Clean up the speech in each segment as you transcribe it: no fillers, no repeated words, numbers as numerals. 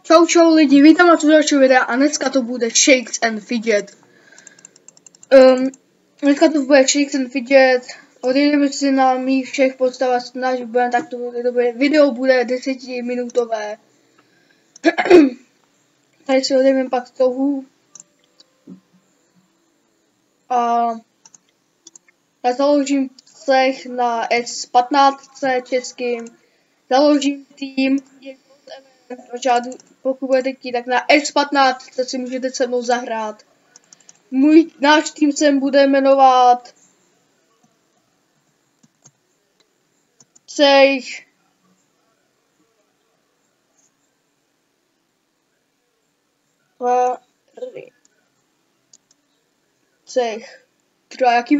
Čau čau lidi, vítám na dalšího videa a dneska to bude Shakes and Fidget. Dneska to bude Shakes and Fidget, odejdeme si na mých všech postavách, snažit budeme tak to bude, video bude 10minutové. Tady si odejdeme pak toho. A já založím cech na S15 českým, založím tým, pokud budete chtít, tak na S15 si můžete se mnou zahrát. Náš tým se bude jmenovat Cech Cech. Třeba jaký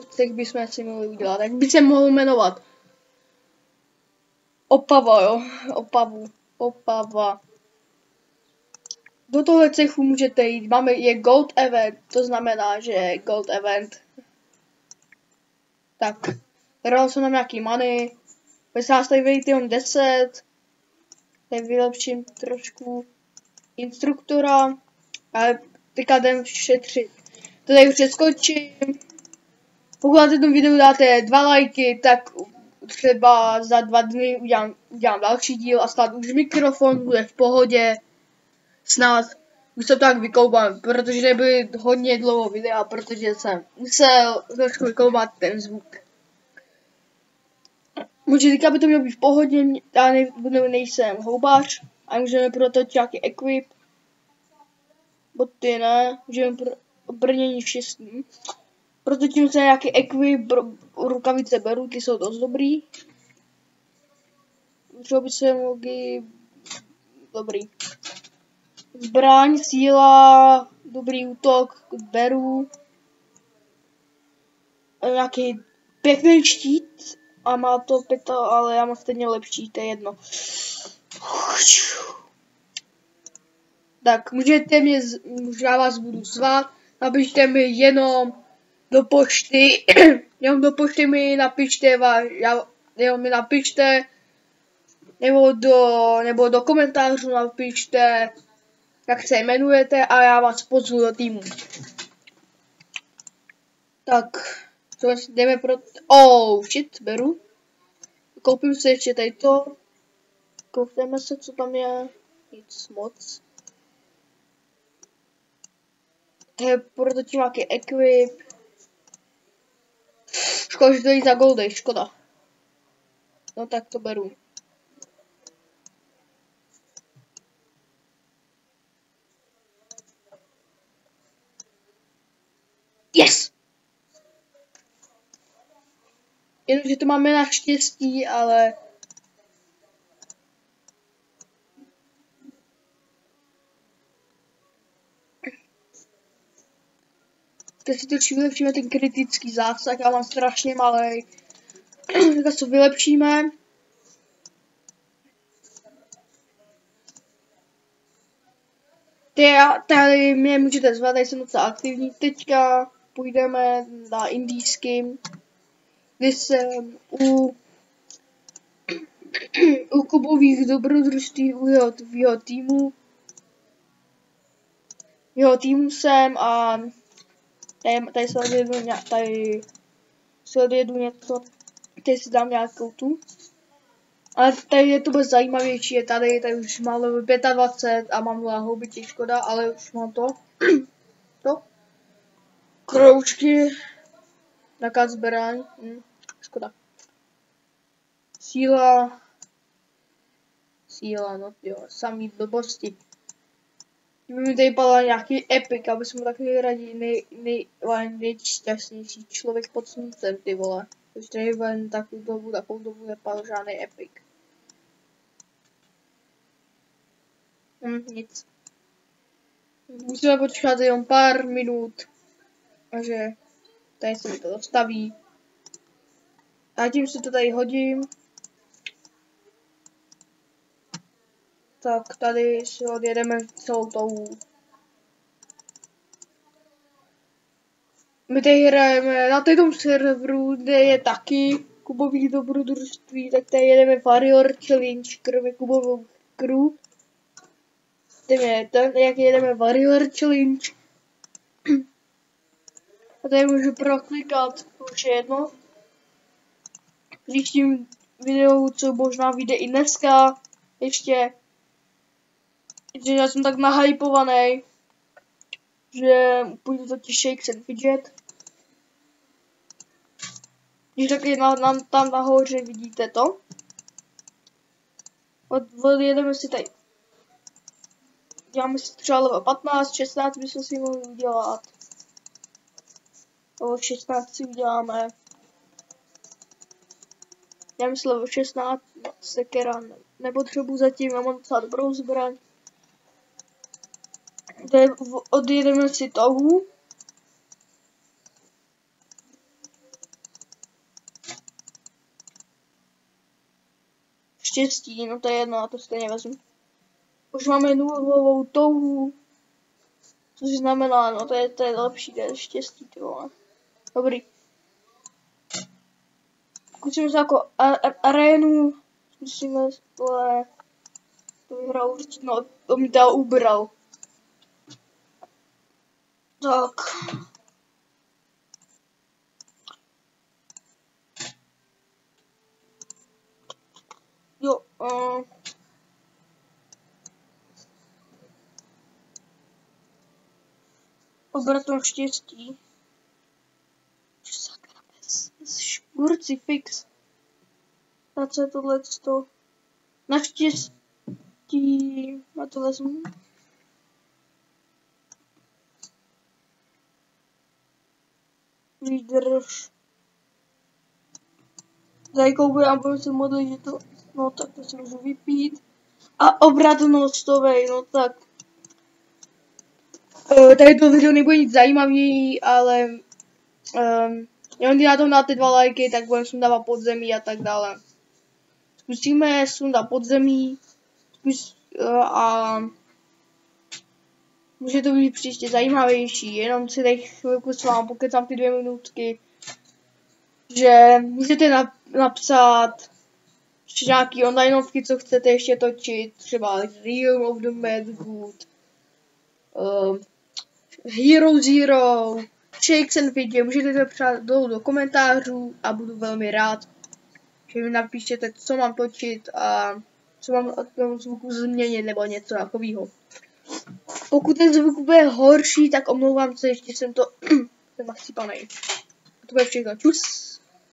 cech bychom si mohli udělat? Jak by se mohl jmenovat? Opava, jo? Opava. Do tohle cechu můžete jít. Je Gold Event, to znamená, že je Gold Event. Tak, dal jsem nám nějaký money. Bez nás tady vejte jenom 10. Tady vylepším trošku instruktora. Ale teďka jdem šetřit. To tady přeskočím. Pokud na této videu dáte 2 lajky, tak třeba za 2 dny udělám další díl a snad už mikrofon bude v pohodě. Snad už to tak vykoupám, protože nebyly hodně dlouho videa, protože jsem musel trošku vykoupat ten zvuk. Možná teďka by to mělo být v pohodě, já nejsem houbař a můžeme protočit nějaký equip. Boty ne, můžeme brnění 6. Protočím se nějaký equip, rukavice beru, ty jsou dost dobrý. Třeba by se mohli dobrý. Zbraň, síla, dobrý útok, beru. Nějaký pěkný štít a má to 5, ale já mám stejně lepší, to je jedno. Tak, můžu vás budu zvat, napište mi jenom do pošty, mi napište, nebo do komentářů napište, jak se jmenujete a já vás pozvu do týmu. Tak, jdeme pro... Oh, shit, beru. Koupím si ještě tady to. Koupíme se, co tam je. Nic moc. To je proto nějaký equip. Škoda, že to jde za goldy, škoda. No tak to beru. Yes! Jenomže to máme naštěstí, ale... Teď si to vylepšíme ten kritický zásah, já mám strašně malej. Tak to vylepšíme. Tady mě můžete zvat, tady jsem docela aktivní. Teďka půjdeme na indijským, kdy jsem u Kubových dobrodružství v jeho týmu. V jeho týmu jsem a tady se odjedu něco, tady si dám nějakou tu. Ale tady je to bez zajímavější, je tady už mám level 25 a mám houbičí, škoda, ale už mám to. Kroužky. Nakaz zbraň. Škoda. Síla, no jo, samý blbosti. Kdyby mi tady padla nějaký epic, aby jsem takový radí nejšťastnější člověk pod sluncem, ty vole. Už tady ven takovou dobu nepadl žádný epic. Nic. Musíme počkat jenom pár minut. Takže tady se mi to dostaví. A tím si to tady hodím. Tak tady si odjedeme celou tou. My tady hrajeme na této serveru, kde je taky Kubových dobrodružství, tak tady jedeme Warrior Challenge, kromě Kubovou crew. ten, jak jedeme Warrior Challenge. A tady můžu proklikat, už je jedno. V příštím videu, co možná vyjde i dneska, ještě, že já jsem tak nahypovaný, že půjdu totiž Shakes and Fidget. Když taky tam nahoře vidíte to. Odjedeme si tady. Děláme si třeba level 15, 16 bychom si mohli udělat. Level 16 si uděláme. Já myslím level 16, sekera nepotřebuji zatím, já mám docela dobrou zbraň. Odjedeme si touhu. Štěstí, no to je jedno, a to stejně vezmu. Už máme nulovou touhu. Což znamená, no to je lepší, to je štěstí, ty vole. Dobrý. Zkusíme se jako arénu. Zkusíme, vole. To vyhrál určitě, no to mi to ubral. Tak. Jo, obratom štěstí. Sakra, bez škurci fix. A co je tohleto? Naštěstí, a to vezmu. Výdrž. Tady koupím a budu se modlit, že to, no tak to si můžu vypít. A obrat nostovej, no tak. Tady to video nebude nic zajímavý, ale jenom když na to dáte 2 lajky, tak budeme sundávat podzemí a tak dále. Zkusíme sundat podzemí a může to být příště zajímavější, jenom si tady chvilku s vámi pokecám ty 2 minutky, že můžete napsat nějaký onlineovky, co chcete ještě točit, třeba Realm of the Mad Good, Hero Zero, Shakes and Fidget, můžete to přát dolů do komentářů a budu velmi rád, že mi napíšete, co mám točit a co mám od toho zvuku změnit nebo něco takového. Pokud ten zvuk bude horší, tak omlouvám se, ještě jsem to jsem nachsypanej. To bude všechno. Čus!